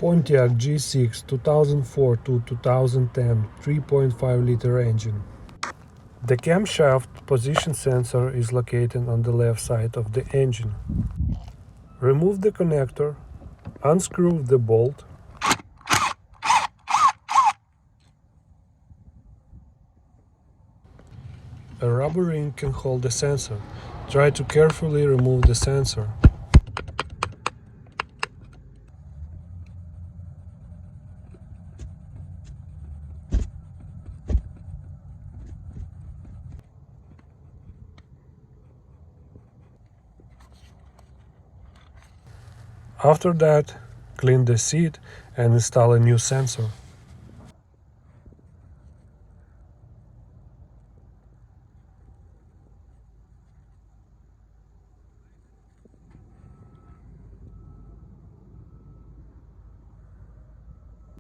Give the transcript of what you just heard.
Pontiac G6 2004 to 2010 3.5 liter engine. The camshaft position sensor is located on the left side of the engine. Remove the connector, unscrew the bolt, a rubber ring can hold the sensor. Try to carefully remove the sensor. After that, clean the seat and install a new sensor.